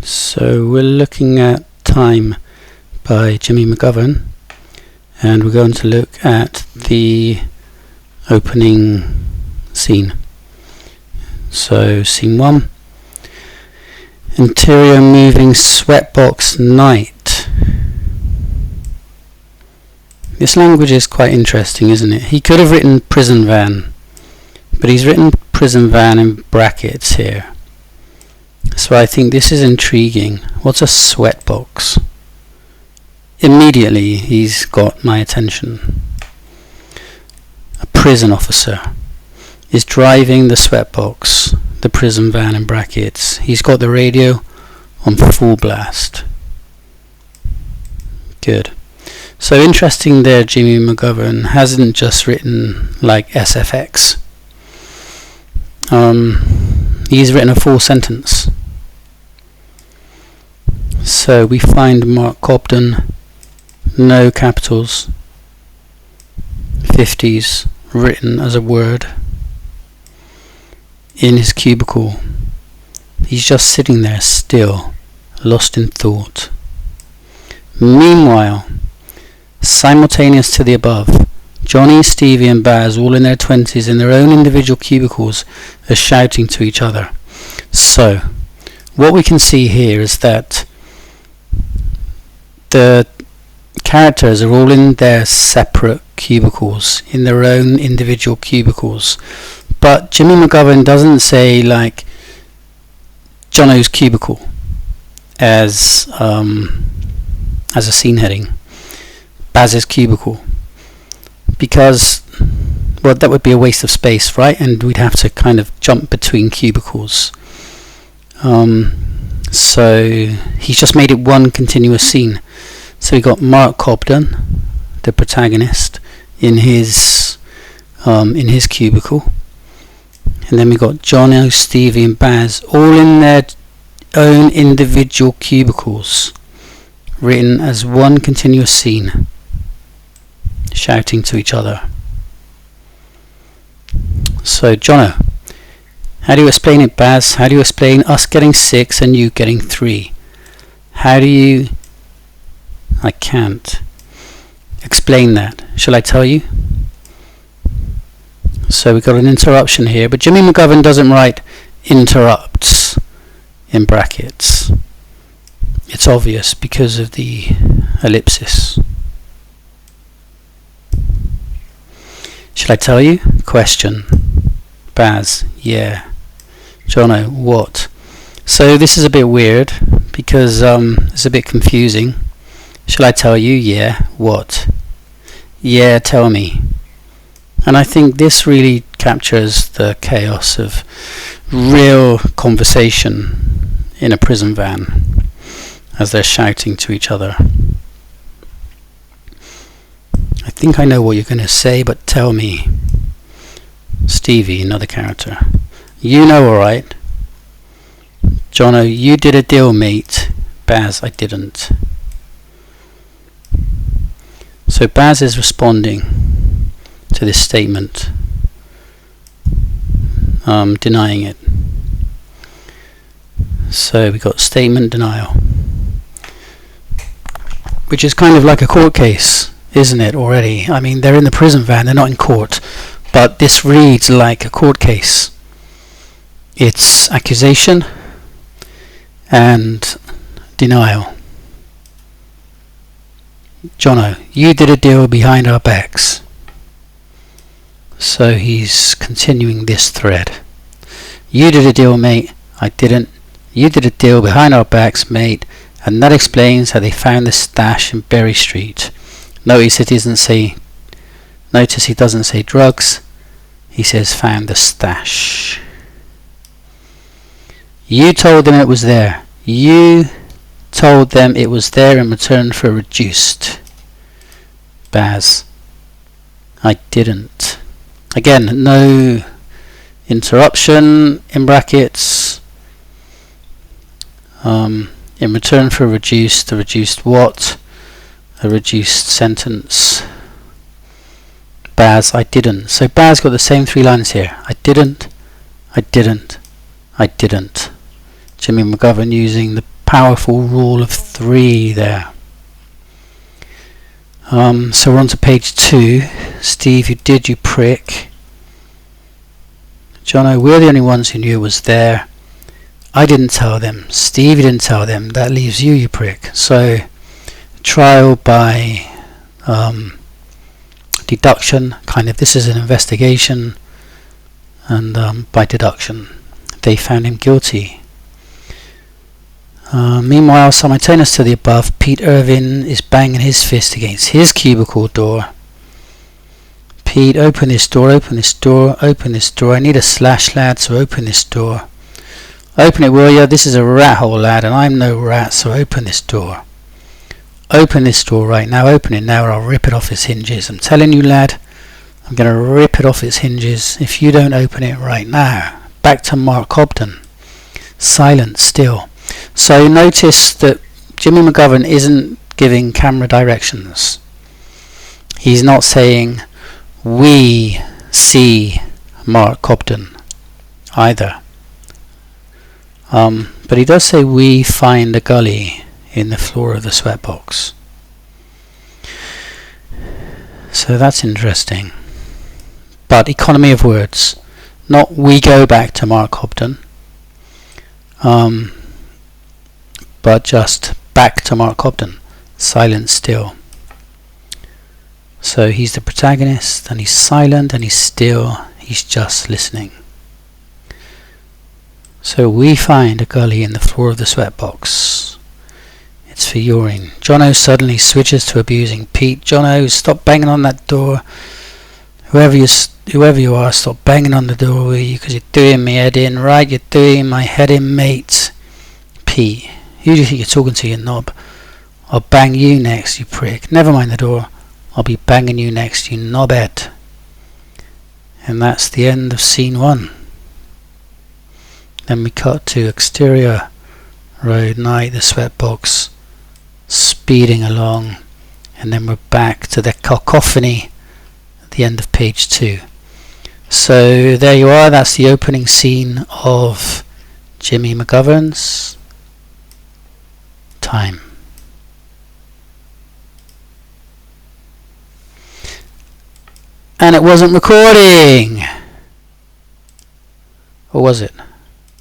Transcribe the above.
So we're looking at Time by Jimmy McGovern, and we're going to look at the opening scene. So scene 1, interior moving sweatbox night. This language is quite interesting, isn't it? He could have written prison van, but he's written prison van in brackets here. So I think this is intriguing. What's a sweatbox? Immediately he's got my attention. A prison officer is driving the sweatbox, the prison van in brackets. He's got the radio on full blast. Good. So interesting there, Jimmy McGovern hasn't just written like SFX. He's written a full sentence. So we find Mark Cobden, no capitals, 50s written as a word, in his cubicle. He's just sitting there still, lost in thought. Meanwhile, simultaneous to the above, Johnny, Stevie and Baz, all in their 20s in their own individual cubicles, are shouting to each other. So what we can see here is that the characters are all in their separate cubicles, in their own individual cubicles. But Jimmy McGovern doesn't say like Jono's cubicle as a scene heading, Baz's cubicle, because, well, that would be a waste of space, right? And we'd have to kind of jump between cubicles. So he's just made it one continuous scene. So we got Mark Cobden, the protagonist, in his cubicle, and then we got Jono, Stevie and Baz all in their own individual cubicles, written as one continuous scene, shouting to each other. So Jono, how do you explain it, Baz? How do you explain us getting 6 and you getting 3? How do you... I can't explain that. Shall I tell you? So we've got an interruption here, but Jimmy McGovern doesn't write interrupts in brackets. It's obvious because of the ellipsis. Shall I tell you? Question. Baz, yeah. Jono, what? So this is a bit weird because it's a bit confusing. Shall I tell you? Yeah. What? Yeah, tell me. And I think this really captures the chaos of real conversation in a prison van as they're shouting to each other. I think I know what you're going to say, but tell me. Stevie, another character. You know, alright. Jono, you did a deal, mate. Baz, I didn't. So Baz is responding to this statement, denying it. So we got statement denial, which is kind of like a court case, isn't it, already? I mean, they're in the prison van, they're not in court, but this reads like a court case. It's accusation and denial. Jono, you did a deal behind our backs. So he's continuing this thread. You did a deal, mate. I didn't. You did a deal behind our backs, mate, and that explains how they found the stash in Berry Street. Notice he doesn't say drugs. He says found the stash. You told them it was there. You told them it was there in return for reduced. Baz, I didn't. Again, no interruption in brackets. In return for reduced, a reduced what? A reduced sentence. Baz, I didn't. So Baz got the same 3 lines here. I didn't, I didn't, I didn't. Jimmy McGovern using the powerful rule of 3 there. So we're on to page 2. Steve, you did, you prick. Jono, we're the only ones who knew it was there. I didn't tell them. Steve, you didn't tell them. That leaves you, you prick. So trial by deduction, kind of, this is an investigation, and by deduction they found him guilty. Meanwhile, simultaneous to the above, Pete Irvin is banging his fist against his cubicle door. Pete, open this door, open this door, open this door. I need a slash, lad, so open this door. Open it, will ya? This is a rat hole, lad, and I'm no rat, so open this door. Open this door right now, open it now, or I'll rip it off its hinges. I'm telling you, lad, I'm going to rip it off its hinges if you don't open it right now. Back to Mark Cobden. Silent still. So notice that Jimmy McGovern isn't giving camera directions. He's not saying, we see Mark Cobden either. But he does say, we find a gully in the floor of the sweatbox. So that's interesting. But economy of words. Not we go back to Mark Cobden. But just back to Mark Cobden. Silent still. So he's the protagonist, and he's silent, and he's still, he's just listening. So we find a gully in the floor of the sweatbox. It's for urine. Jono suddenly switches to abusing Pete. Jono, stop banging on that door. Whoever you are, stop banging on the door, will you? Because you're doing me head in, right? You're doing my head in, mate. Pete, who do you think you're talking to, you knob? I'll bang you next, you prick. Never mind the door. I'll be banging you next, you knobhead. And that's the end of scene 1. Then we cut to exterior road night, the sweatbox speeding along, and then we're back to the cacophony at the end of page 2. So there you are, that's the opening scene of Jimmy McGovern's Time. And it wasn't recording! Or was it?